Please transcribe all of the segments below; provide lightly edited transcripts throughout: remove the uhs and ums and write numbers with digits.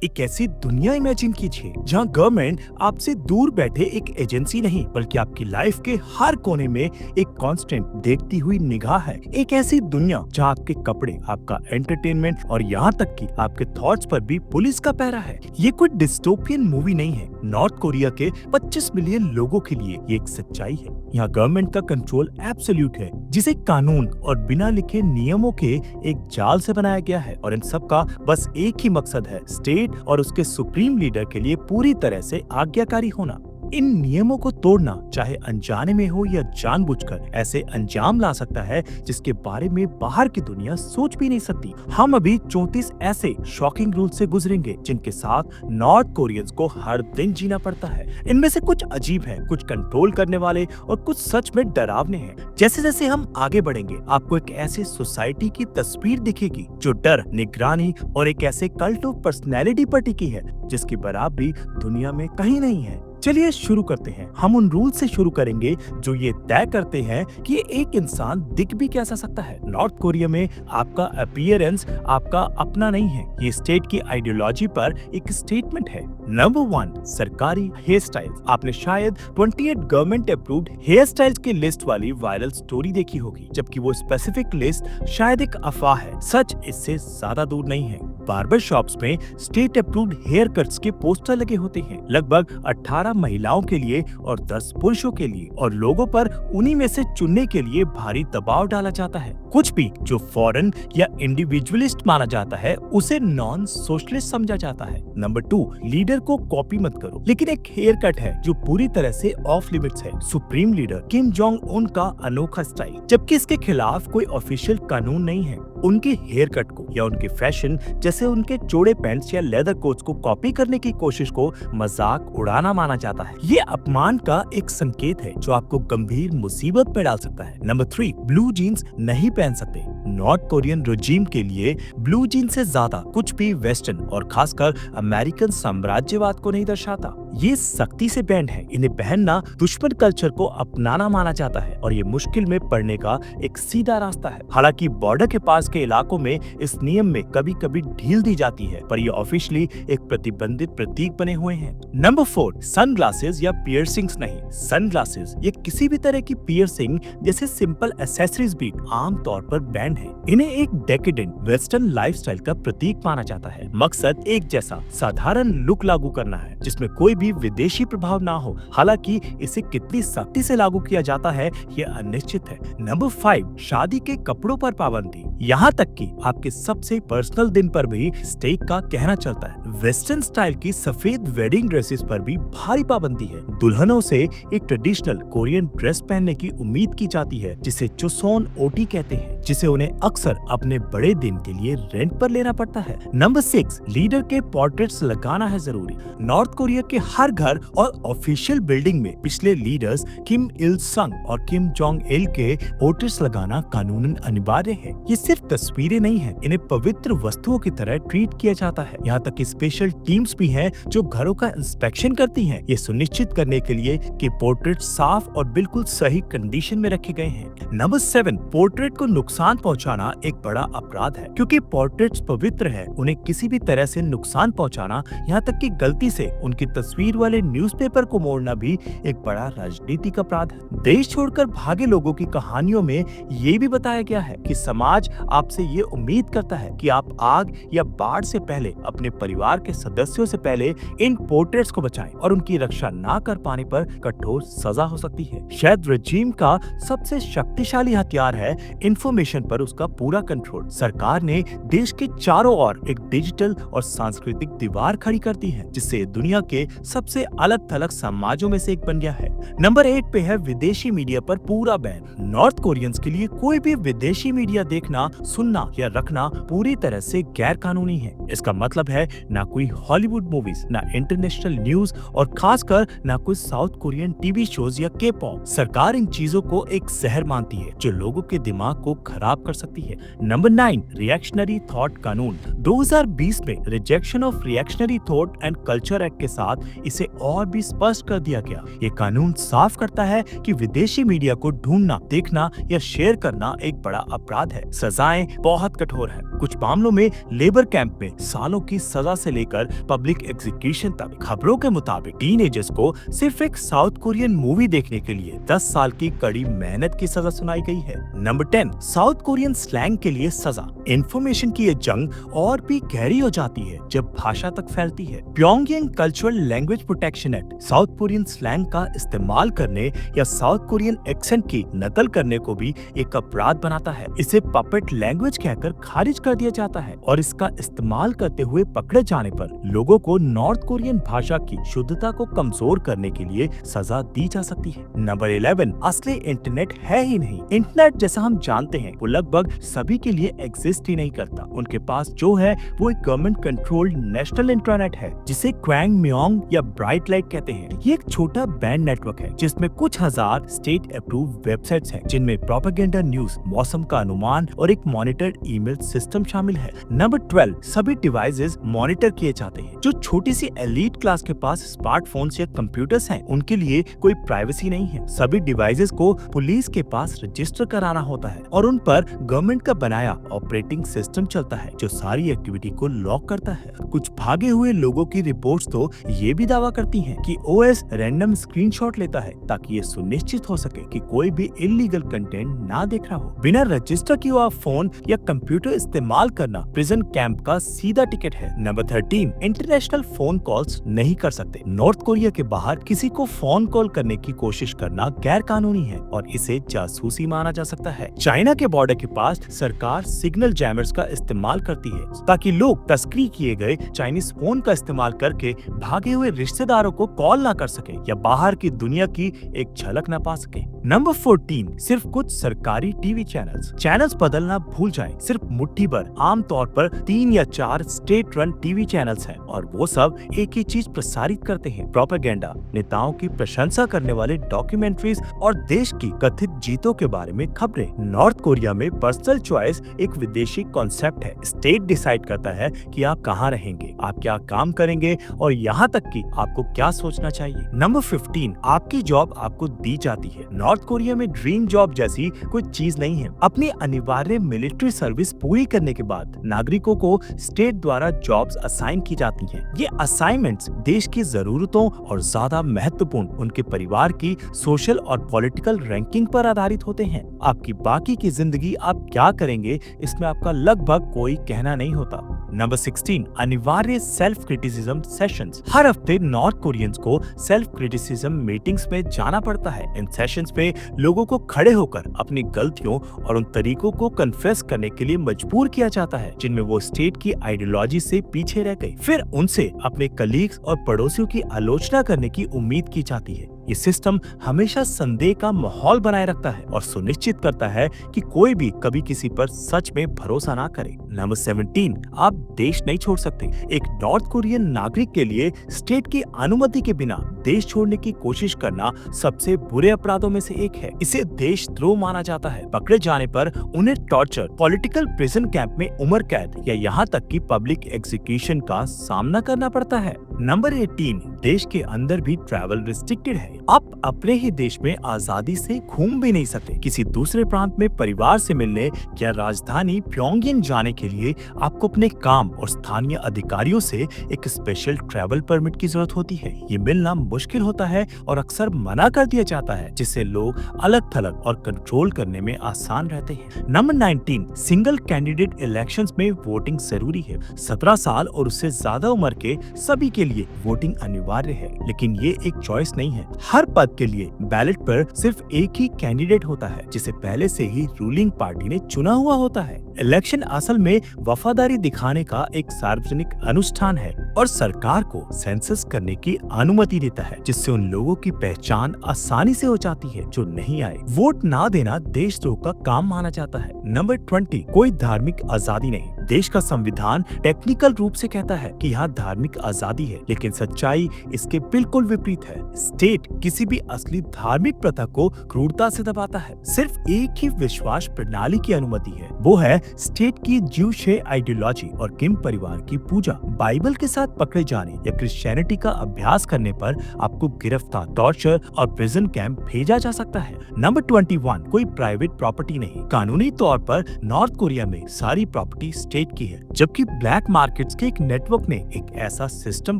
एक ऐसी दुनिया इमेजिन कीजिए जहां गवर्नमेंट आपसे दूर बैठे एक एजेंसी नहीं बल्कि आपकी लाइफ के हर कोने में एक कांस्टेंट देखती हुई निगाह है। एक ऐसी दुनिया जहां आपके कपड़े, आपका एंटरटेनमेंट और यहाँ तक कि आपके थॉट्स पर भी पुलिस का पहरा है। ये कोई डिस्टोपियन मूवी नहीं है। नॉर्थ कोरिया के 25 मिलियन लोगों के लिए ये एक सच्चाई है। यहाँ गवर्नमेंट का कंट्रोल एब्सोल्यूट है, जिसे कानून और बिना लिखे नियमों के एक जाल से बनाया गया है, और इन सब का बस एक ही मकसद है, स्टेट और उसके सुप्रीम लीडर के लिए पूरी तरह से आज्ञाकारी होना। इन नियमों को तोड़ना चाहे अनजाने में हो या जानबूझकर ऐसे अंजाम ला सकता है जिसके बारे में बाहर की दुनिया सोच भी नहीं सकती। हम अभी 34 ऐसे शॉकिंग रूल से गुजरेंगे जिनके साथ नॉर्थ कोरियंस को हर दिन जीना पड़ता है। इनमें से कुछ अजीब हैं, कुछ कंट्रोल करने वाले और कुछ सच में डरावने हैं। जैसे जैसे हम आगे बढ़ेंगे आपको एक ऐसे सोसाइटी की तस्वीर दिखेगी जो डर, निगरानी और एक ऐसे कल्ट ऑफ पर्सनैलिटी पर टिकी है जिसकी बराबरी दुनिया में कहीं नहीं है। चलिए शुरू करते हैं। हम उन रूल से शुरू करेंगे जो ये तय करते हैं कि एक इंसान दिख भी कैसा सकता है। नॉर्थ कोरिया में आपका अपीयरेंस आपका अपना नहीं है, ये स्टेट की आइडियोलॉजी पर एक स्टेटमेंट है। नंबर 1, सरकारी हेयर स्टाइल। आपने शायद 28 गवर्नमेंट अप्रूव्ड हेयर स्टाइल्स की लिस्ट वाली वायरल स्टोरी देखी होगी, जबकि वो स्पेसिफिक लिस्ट शायद एक अफवाह है। सच इससे ज्यादा दूर नहीं है। बार्बर शॉप्स में स्टेट अप्रूव्ड हेयर कट्स के पोस्टर लगे होते हैं, लगभग 18 महिलाओं के लिए और 10 पुरुषों के लिए, और लोगों पर उन्हीं में से चुनने के लिए भारी दबाव डाला जाता है। कुछ भी जो फॉरेन या इंडिविजुअलिस्ट माना जाता है उसे नॉन सोशलिस्ट समझा जाता है। नंबर 2, लीडर को कॉपी मत करो। लेकिन एक हेयर कट है जो पूरी तरह से ऑफ लिमिट्स है, supreme leader Kim Jong Un का अनोखा स्टाइल, जबकि इसके खिलाफ कोई ऑफिशियल कानून नहीं है। उनके हेयर कट को या उनके फैशन जैसे उनके चौड़े पैंट्स या लेदर कोट्स को कॉपी करने की कोशिश को मजाक उड़ाना माना जाता है। ये अपमान का एक संकेत है जो आपको गंभीर मुसीबत में डाल सकता है। नंबर 3, ब्लू जीन्स नहीं पहन सकते। नॉर्थ कोरियन रेजिम के लिए ब्लू जीन्स से ज्यादा कुछ भी वेस्टर्न और खासकर अमेरिकन साम्राज्यवाद को नहीं दर्शाता। ये सख्ती से बैंड है। इन्हें पहनना दुश्मन कल्चर को अपनाना माना जाता है और ये मुश्किल में पड़ने का एक सीधा रास्ता है। हालांकि बॉर्डर के पास के इलाकों में इस नियम में कभी कभी ढील दी जाती है, पर ये ऑफिशियली एक प्रतिबंधित प्रतीक बने हुए हैं। नंबर 4, सनग्लासेस या पियर्सिंग्स नहीं। सनग्लासेस या किसी भी तरह की पियर्सिंग जैसे सिंपल एक्सेसरीज भी आमतौर पर बैंड है। इन्हें एक डेकेडेंट वेस्टर्न लाइफस्टाइल का प्रतीक माना जाता है। मकसद एक जैसा साधारण लुक लागू करना है जिसमें कोई भी विदेशी प्रभाव ना हो। हालांकि इसे कितनी सख्ती से लागू किया जाता है ये अनिश्चित है। नंबर 5, शादी के कपड़ों पर पाबंदी। यहाँ तक कि आपके सबसे पर्सनल दिन पर भी स्टेट का कहना चलता है। वेस्टर्न स्टाइल की सफेद वेडिंग ड्रेसेस पर भी भारी पाबंदी है। दुल्हनों से एक ट्रेडिशनल कोरियन ड्रेस पहनने की उम्मीद की जाती है जिसे चोसोन ओटी कहते हैं, जिसे उन्हें अक्सर अपने बड़े दिन के लिए रेंट पर लेना पड़ता है। नंबर 6, लीडर के पोर्ट्रेट्स लगाना है जरूरी। नॉर्थ कोरिया के हर घर और ऑफिशियल बिल्डिंग में पिछले लीडर्स किम इल संग और किम जोंग इल के पोर्ट्रेट्स लगाना कानूनन अनिवार्य है। ये सिर्फ तस्वीरें नहीं है, इन्हें पवित्र वस्तुओं की तरह ट्रीट किया जाता है। यहाँ तक कि स्पेशल टीम्स भी हैं जो घरों का इंस्पेक्शन करती हैं, ये सुनिश्चित करने के लिए कि पोर्ट्रेट साफ और बिल्कुल सही कंडीशन में रखे गए हैं। नंबर 7, पोर्ट्रेट को नुकसान पहुंचाना एक बड़ा अपराध है। क्योंकि पोर्ट्रेट्स पवित्र है, उन्हें किसी भी तरह से नुकसान पहुंचाना, यहाँ तक कि गलती से उनकी तस्वीर वाले न्यूज़पेपर को मोड़ना भी एक बड़ा राजनीतिक अपराध है। देश छोड़कर भागे लोगों की कहानियों में ये भी बताया गया है कि समाज आपसे ये उम्मीद करता है कि आप आग या बाढ़ से पहले अपने परिवार के सदस्यों से पहले इन पोर्ट्रेट्स को बचाएं और उनकी रक्षा ना कर पाने पर कठोर सजा हो सकती है। शायद रेजिम का सबसे शक्तिशाली हथियार है इंफॉर्मेशन पर उसका पूरा कंट्रोल। सरकार ने देश के चारों ओर एक डिजिटल और सांस्कृतिक दीवार खड़ी कर दी है जिससे दुनिया के सबसे अलग थलग समाजों में से एक बन गया है। नंबर 8 पे है विदेशी मीडिया पर पूरा बैन। नॉर्थ कोरियंस के लिए कोई भी विदेशी मीडिया देखना, सुनना या रखना पूरी तरह से गैर कानूनी है। इसका मतलब है ना कोई हॉलीवुड मूवीज, ना इंटरनेशनल न्यूज और खासकर ना कोई साउथ कोरियन टीवी शोज या के पॉप। सरकार इन चीजों को एक जहर मानती है जो लोगों के दिमाग को खराब कर सकती है। नंबर 9, रिएक्शनरी थॉट कानून। 2020 में rejection of reactionary thought and culture act के साथ इसे और भी स्पष्ट कर दिया गया। ये कानून साफ करता है कि विदेशी मीडिया को ढूंढना, देखना या शेयर करना एक बड़ा अपराध है। सजा सजाएं बहुत कठोर है। कुछ मामलों में लेबर कैंप में सालों की सजा से लेकर पब्लिक एग्जीक्यूशन तक। खबरों के मुताबिक टीनेजर्स को सिर्फ एक साउथ कोरियन मूवी देखने के लिए 10 साल की कड़ी मेहनत की सजा सुनाई गई है। नंबर 10, साउथ कोरियन स्लैंग के लिए सजा। इंफॉर्मेशन की ये जंग और भी गहरी हो जाती है जब भाषा तक फैलती है। Pyongyang cultural language protection act south Korean slang का इस्तेमाल करने या साउथ कोरियन एक्सेंट की नकल करने को भी एक अपराध बनाता है। इसे पपेट लैंग्वेज कहकर खारिज कर दिया जाता है और इसका इस्तेमाल करते हुए पकड़े जाने पर लोगों को नॉर्थ कोरियन भाषा की शुद्धता को कमजोर करने के लिए सजा दी जा सकती है। नंबर 11, असली इंटरनेट है ही नहीं। इंटरनेट जैसा हम जानते हैं वो लगभग सभी के लिए एग्जिस्ट ही नहीं करता। उनके पास जो है वो एक गवर्नमेंट कंट्रोल्ड नेशनल इंटरनेट है जिसे क्वांग म्योंग या ब्राइट लाइट कहते हैं। ये एक छोटा बैंड नेटवर्क है जिसमें कुछ हजार स्टेट अप्रूव्ड वेबसाइट्स हैं जिनमें प्रोपेगेंडा न्यूज, मौसम का अनुमान और एक मॉनिटर्ड ईमेल सिस्टम शामिल है। नंबर 12, सभी डिवाइसेस मॉनिटर किए जाते हैं। जो छोटी सी एलीट क्लास के पास स्मार्टफोन्स या कंप्यूटर्स हैं उनके लिए कोई प्राइवेसी नहीं है। सभी डिवाइसेस को पुलिस के पास रजिस्टर कराना होता है और उन पर गवर्नमेंट का बनाया ऑपरेटिंग सिस्टम चलता है जो सारी एक्टिविटी को लॉक करता है। कुछ भागे हुए लोगों की रिपोर्ट्स तो ये भी दावा करती हैं कि ओएस रैंडम स्क्रीनशॉट लेता है ताकि ये सुनिश्चित हो सके कि कोई भी इलीगल कंटेंट ना देख रहा हो। बिना रजिस्टर किए हुआ फोन या कंप्यूटर इस्तेमाल करना प्रिजन कैंप का सीधा टिकट है। नंबर 13, इंटरनेशनल फोन कॉल्स नहीं कर सकते। नॉर्थ कोरिया के बाहर किसी को फोन कॉल करने की कोशिश करना गैर कानूनी है और इसे जासूसी माना जा सकता है। चाइना के बॉर्डर के पास सरकार सिग्नल जैमर्स का इस्तेमाल करती है ताकि लोग तस्करी किए गए चाइनीज फोन का इस्तेमाल करके भागे हुए रिश्तेदारों को कॉल ना कर सके या बाहर की दुनिया की एक झलक न पा सके। नंबर 14, सिर्फ कुछ सरकारी टीवी चैनल्स बदलना भूल जाएं। सिर्फ मुट्ठी भर आमतौर पर 3 या 4 स्टेट रन टीवी चैनल्स हैं और वो सब एक ही चीज प्रसारित करते हैं, प्रोपेगेंडा। नेताओं की प्रशंसा करने वाले डॉक्यूमेंट्रीज और देश की कथित जीतों के बारे में खबरें। नॉर्थ कोरिया में पर्सनल चॉइस एक विदेशी कॉन्सेप्ट है। स्टेट डिसाइड करता है कि आप कहाँ रहेंगे, आप क्या काम करेंगे और यहाँ तक कि आपको क्या सोचना चाहिए। नंबर 15, आपकी जॉब आपको दी जाती है। नॉर्थ कोरिया में ड्रीम जॉब जैसी कोई चीज नहीं है। अपनी अनिवार्य मिलिट्री सर्विस पूरी करने के बाद नागरिकों को स्टेट द्वारा जॉब्स असाइन की जाती हैं। ये असाइनमेंट्स देश की जरूरतों और ज्यादा महत्वपूर्ण उनके परिवार की सोशल और पॉलिटिकल रैंकिंग पर आधारित होते हैं। आपकी बाकी की जिंदगी आप क्या करेंगे इसमें आपका लगभग कोई कहना नहीं होता। नंबर 16, अनिवार्य सेल्फ क्रिटिसिज्म सेशंस। हर हफ्ते नॉर्थ कोरियंस को सेल्फ क्रिटिसिज्म मीटिंग्स में जाना पड़ता है। इन सेशंस में लोगों को खड़े होकर अपनी गलतियों और उन तरीकों को कन्फेस करने के लिए मजबूर किया जाता है जिनमें वो स्टेट की आइडियोलॉजी से पीछे रह गए। फिर उनसे अपने कलीग्स और पड़ोसियों की आलोचना करने की उम्मीद की जाती है। ये सिस्टम हमेशा संदेह का माहौल बनाए रखता है और सुनिश्चित करता है कि कोई भी कभी किसी पर सच में भरोसा ना करे। नंबर 17, आप देश नहीं छोड़ सकते। एक नॉर्थ कोरियन नागरिक के लिए स्टेट की अनुमति के बिना देश छोड़ने की कोशिश करना सबसे बुरे अपराधों में से एक है। इसे देशद्रोह माना जाता है। पकड़े जाने पर उन्हें टॉर्चर, पॉलिटिकल प्रिजन कैंप में उम्र कैद या यहाँ तक कि पब्लिक एग्जीक्यूशन का सामना करना पड़ता है। नंबर 18, देश के अंदर भी ट्रैवल रिस्ट्रिक्टेड है। आप अपने ही देश में आजादी से घूम भी नहीं सकते। किसी दूसरे प्रांत में परिवार से मिलने या राजधानी प्योंगयांग जाने के लिए आपको अपने काम और स्थानीय अधिकारियों से एक स्पेशल ट्रैवल परमिट की जरूरत होती है। ये मिलना मुश्किल होता है और अक्सर मना कर दिया जाता है जिससे लोग अलग थलग और कंट्रोल करने में आसान रहते हैं। नंबर 19, सिंगल कैंडिडेट इलेक्शंस में वोटिंग जरूरी है। 17 साल और उससे ज्यादा उम्र के सभी के लिए वोटिंग अनिवार्य है, लेकिन ये एक चॉइस नहीं है। हर पद के लिए बैलेट पर सिर्फ एक ही कैंडिडेट होता है जिसे पहले से ही रूलिंग पार्टी ने चुना हुआ होता है। इलेक्शन असल में वफादारी दिखाने का एक सार्वजनिक अनुष्ठान है और सरकार को सेंसस करने की अनुमति देता है जिससे उन लोगों की पहचान आसानी से हो जाती है जो नहीं आए। वोट ना देना देशद्रोह का काम माना जाता है। नंबर 20, कोई धार्मिक आजादी नहीं। देश का संविधान टेक्निकल रूप से कहता है कि यहाँ धार्मिक आजादी है, लेकिन सच्चाई इसके बिल्कुल विपरीत है। स्टेट किसी भी असली धार्मिक प्रथा को क्रूरता से दबाता है। सिर्फ एक ही विश्वास प्रणाली की अनुमति है, वो है स्टेट की ज्यूश आइडियोलॉजी और किम परिवार की पूजा। बाइबल के साथ पकड़े जाने या क्रिश्चियनिटी का अभ्यास करने पर आपको गिरफ्तार, टॉर्चर और प्रिजन कैंप भेजा जा सकता है। नंबर 21, कोई प्राइवेट प्रॉपर्टी नहीं। कानूनी तौर पर नॉर्थ कोरिया में सारी प्रॉपर्टी स्टेट की है, जबकि ब्लैक मार्केट्स के एक नेटवर्क ने एक ऐसा सिस्टम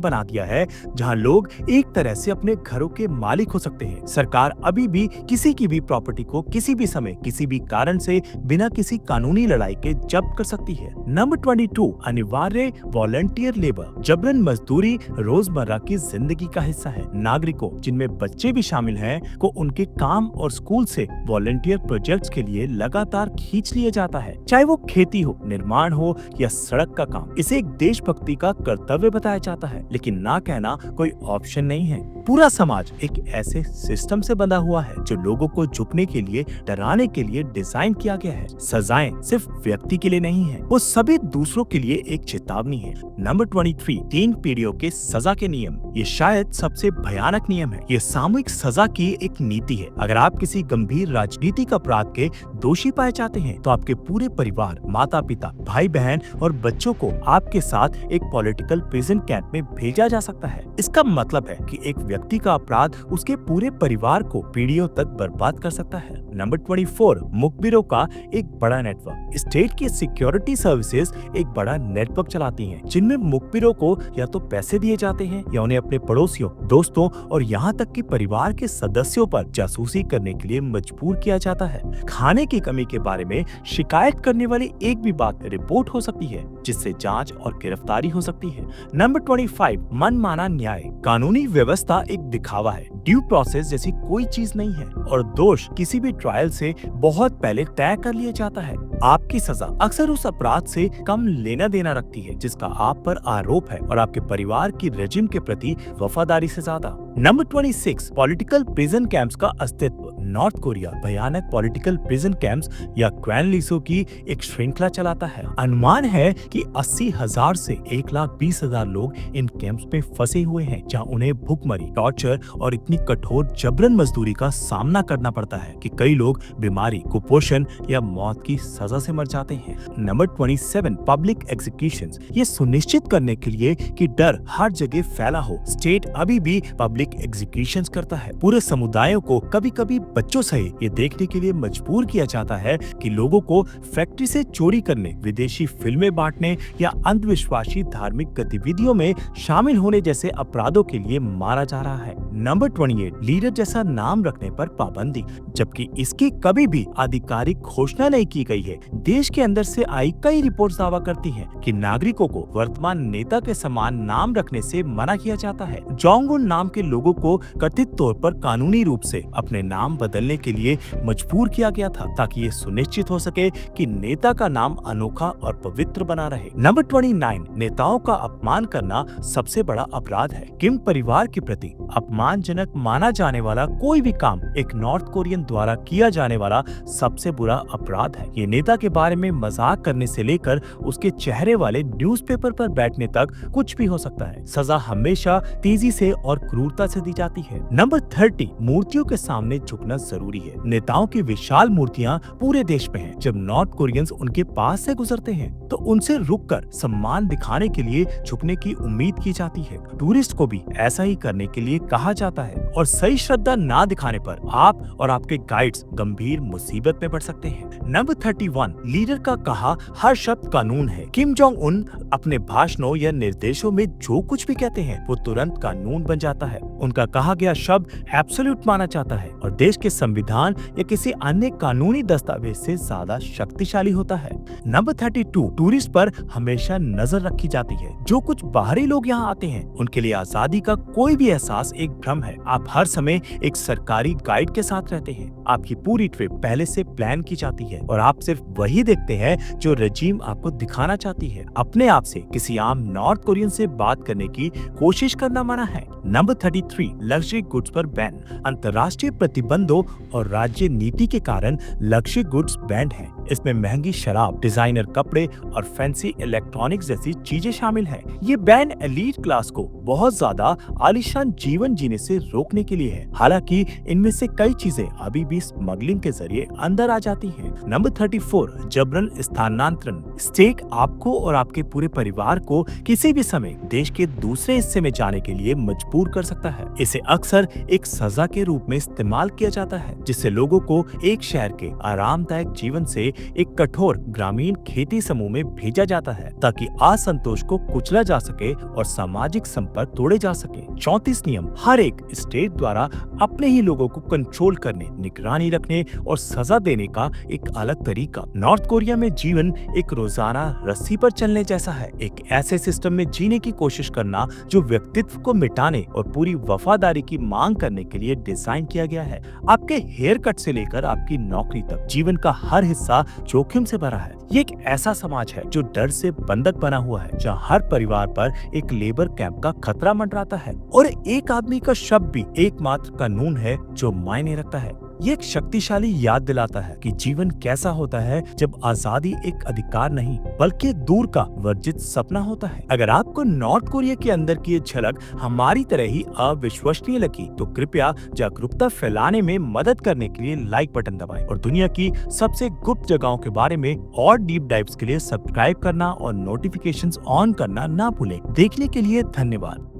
बना दिया है जहां लोग एक तरह से अपने घरों के मालिक हो सकते हैं। सरकार अभी भी किसी की भी प्रॉपर्टी को किसी भी समय किसी भी कारण से बिना किसी कानूनी लड़ाई के जब्त कर सकती है। नंबर 22, अनिवार्य वॉलंटियर लेबर। जबरन मजदूरी रोजमर्रा की जिंदगी का हिस्सा है। नागरिकों, जिनमें बच्चे भी शामिल हैं, को उनके काम और स्कूल से वॉलंटियर प्रोजेक्ट्स के लिए लगातार खींच लिया जाता है, चाहे वो खेती हो, निर्माण हो या सड़क का काम। इसे एक देशभक्ति का कर्तव्य बताया जाता है, लेकिन ना कहना कोई ऑप्शन नहीं है। पूरा समाज एक ऐसे सिस्टम से बंधा हुआ है जो लोगों को झुकने के लिए, डराने के लिए डिजाइन किया गया है। सजाएं सिर्फ व्यक्ति के लिए नहीं है, वो सभी दूसरों के लिए एक चेतावनी है। नंबर 23, 3 पीढ़ियों के सजा के नियम। ये शायद सबसे भयानक नियम है। ये सामूहिक सजा की एक नीति है। अगर आप किसी गंभीर राजनीतिक अपराध के दोषी पाए जाते हैं तो आपके पूरे परिवार, माता पिता, भाई बहन और बच्चों को आपके साथ एक पॉलिटिकल प्रिजन कैंप में भेजा जा सकता है। इसका मतलब है कि एक व्यक्ति का अपराध उसके पूरे परिवार को पीढ़ियों तक बर्बाद कर सकता है। नंबर 24, मुखबिरों का एक बड़ा नेटवर्क। स्टेट की सिक्योरिटी सर्विसेज एक बड़ा नेटवर्क चलाती हैं, जिनमें मुखबिरों को या तो पैसे दिए जाते हैं या उन्हें अपने पड़ोसियों, दोस्तों और यहाँ तक कि परिवार के सदस्यों पर जासूसी करने के लिए मजबूर किया जाता है। खाने की कमी के बारे में शिकायत करने वाली एक भी बात रिपोर्ट हो सकती है, जिससे जांच और गिरफ्तारी हो सकती है। नंबर 25, मनमाना न्याय। कानूनी व्यवस्था एक दिखावा है। ड्यू प्रोसेस जैसी कोई चीज नहीं है और दोष किसी भी ट्रायल से बहुत पहले तय कर लिया जाता है। आपकी सजा अक्सर उस अपराध से कम लेना देना रखती है जिसका आप पर आरोप है, और आपके परिवार की रेजिम के प्रति वफादारी से ज्यादा। नंबर 26, पॉलिटिकल प्रिजन कैंप्स का अस्तित्व। नॉर्थ कोरिया भयानक पॉलिटिकल प्रिजन कैंप्स या क्वैनलिसो की एक श्रृंखला चलाता है। अनुमान है कि 80,000 से 1,20,000 लोग इन कैंप्स में फंसे हुए हैं, जहां उन्हें भूखमरी, टॉर्चर और इतनी कठोर जबरन मजदूरी का सामना करना पड़ता है कि कई लोग बीमारी, कुपोषण या मौत की सजा से मर जाते हैं। Number 27, public executions. ये सुनिश्चित करने के लिए कि डर हर जगह फैला हो, स्टेट अभी भी पब्लिक एग्जीक्यूशंस करता है। पूरे समुदायों को, कभी कभी बच्चों सहित, ये देखने के लिए मजबूर किया जाता है कि लोगों को फैक्ट्री से चोरी करने, विदेशी फिल्में बांटने या अंधविश्वासी धार्मिक गतिविधियों में शामिल होने जैसे अपराधों के लिए मारा जा रहा है। नंबर 28, लीडर जैसा नाम रखने पर पाबंदी। जबकि इसकी कभी भी आधिकारिक घोषणा नहीं की गई है, देश के अंदर से आई कई रिपोर्ट्स दावा करती हैं कि नागरिकों को वर्तमान नेता के समान नाम रखने से मना किया जाता है। जोंग उन नाम के लोगों को कथित तौर पर कानूनी रूप से अपने नाम बदलने के लिए मजबूर किया गया था, ताकि ये सुनिश्चित हो सके कि नेता का नाम अनोखा और पवित्र बना रहे। नंबर 29, नेताओं का अपमान करना सबसे बड़ा अपराध है। किम परिवार के प्रति अपमानजनक माना जाने वाला कोई भी काम एक नॉर्थ कोरियन द्वारा किया जाने वाला सबसे बुरा अपराध है। ये नेता के बारे में मजाक करने से लेकर उसके चेहरे वाले न्यूज़पेपर पर बैठने तक कुछ भी हो सकता है। सजा हमेशा तेजी से और क्रूरता से दी जाती है। नंबर 30, मूर्तियों के सामने झुकना जरूरी है। नेताओं की विशाल मूर्तियां पूरे देश में हैं। जब नॉर्थ कोरियंस उनके पास से गुजरते हैं तो उनसे रुककर सम्मान दिखाने के लिए झुकने की उम्मीद की जाती है। टूरिस्ट को भी ऐसा ही करने के लिए कहा जाता है, और सही श्रद्धा ना दिखाने पर आप और आपके गाइड्स गंभीर मुसीबत में पड़ सकते हैं। नंबर 31, लीडर का कहा हर शब्द कानून है। किम जोंग उन अपने भाषणों या निर्देशों में जो कुछ भी कहते हैं वो तुरंत कानून बन जाता है। उनका कहा गया शब्द एब्सोल्यूट माना जाता है और देश के संविधान या किसी अन्य कानूनी दस्तावेज से ज्यादा शक्तिशाली होता है। नंबर 32, टूरिस्ट पर हमेशा नजर रखी जाती है। जो कुछ बाहरी लोग यहाँ आते हैं उनके लिए आजादी का कोई भी एहसास एक भ्रम है। आप हर समय एक सरकारी गाइड के साथ रहते हैं। आपकी पूरी ट्रिप पहले से प्लान की जाती है और आप सिर्फ वही देखते हैं जो रजीम आपको दिखाना चाहती है। अपने आप से किसी आम नॉर्थ कोरियन से बात करने की कोशिश करना मना है। नंबर 33, लग्जरी गुड्स पर बैन। अंतर्राष्ट्रीय प्रतिबंधों और राज्य नीति के कारण लग्जरी गुड्स बैंड हैं। इसमें महंगी शराब, डिजाइनर कपड़े और फैंसी इलेक्ट्रॉनिक्स जैसी चीजें शामिल हैं। ये बैन एलीट क्लास को बहुत ज्यादा आलीशान जीवन जीने से रोकने के लिए है। हालांकि इनमें से कई चीजें अभी भी स्मगलिंग के जरिए अंदर आ जाती हैं। नंबर 34, जबरन स्थानांतरण। स्टेक आपको और आपके पूरे परिवार को किसी भी समय देश के दूसरे हिस्से में जाने के लिए मजबूर कर सकता है। इसे अक्सर एक सजा के रूप में इस्तेमाल किया जाता है, जिससे लोगों को एक शहर के आरामदायक जीवन से एक कठोर ग्रामीण खेती समूह में भेजा जाता है, ताकि असंतोष को कुचला जा सके और सामाजिक संपर्क तोड़े जा सके। 34 नियम हर एक स्टेट द्वारा अपने ही लोगों को कंट्रोल करने, निगरानी रखने और सजा देने का एक अलग तरीका। नॉर्थ कोरिया में जीवन एक रोजाना रस्सी पर चलने जैसा है, एक ऐसे सिस्टम में जीने की कोशिश करना जो व्यक्तित्व को मिटाने और पूरी वफादारी की मांग करने के लिए डिजाइन किया गया है। आपके हेयर कट से लेकर आपकी नौकरी तक जीवन का हर हिस्सा जोखिम से भरा है। ये एक ऐसा समाज है जो डर से बंधक बना हुआ है, जहाँ हर परिवार पर एक लेबर कैंप का खतरा मंडराता है और एक आदमी का शब्द भी एकमात्र कानून है जो मायने रखता है। ये एक शक्तिशाली याद दिलाता है कि जीवन कैसा होता है जब आजादी एक अधिकार नहीं बल्कि दूर का वर्जित सपना होता है। अगर आपको नॉर्थ कोरिया के अंदर की ये झलक हमारी तरह ही अविश्वसनीय लगी तो कृपया जागरूकता फैलाने में मदद करने के लिए लाइक बटन दबाएं और दुनिया की सबसे गुप्त जगहों के बारे में और डीप डाइव्स के लिए सब्सक्राइब करना और नोटिफिकेशंस ऑन करना ना भूलें। देखने के लिए धन्यवाद।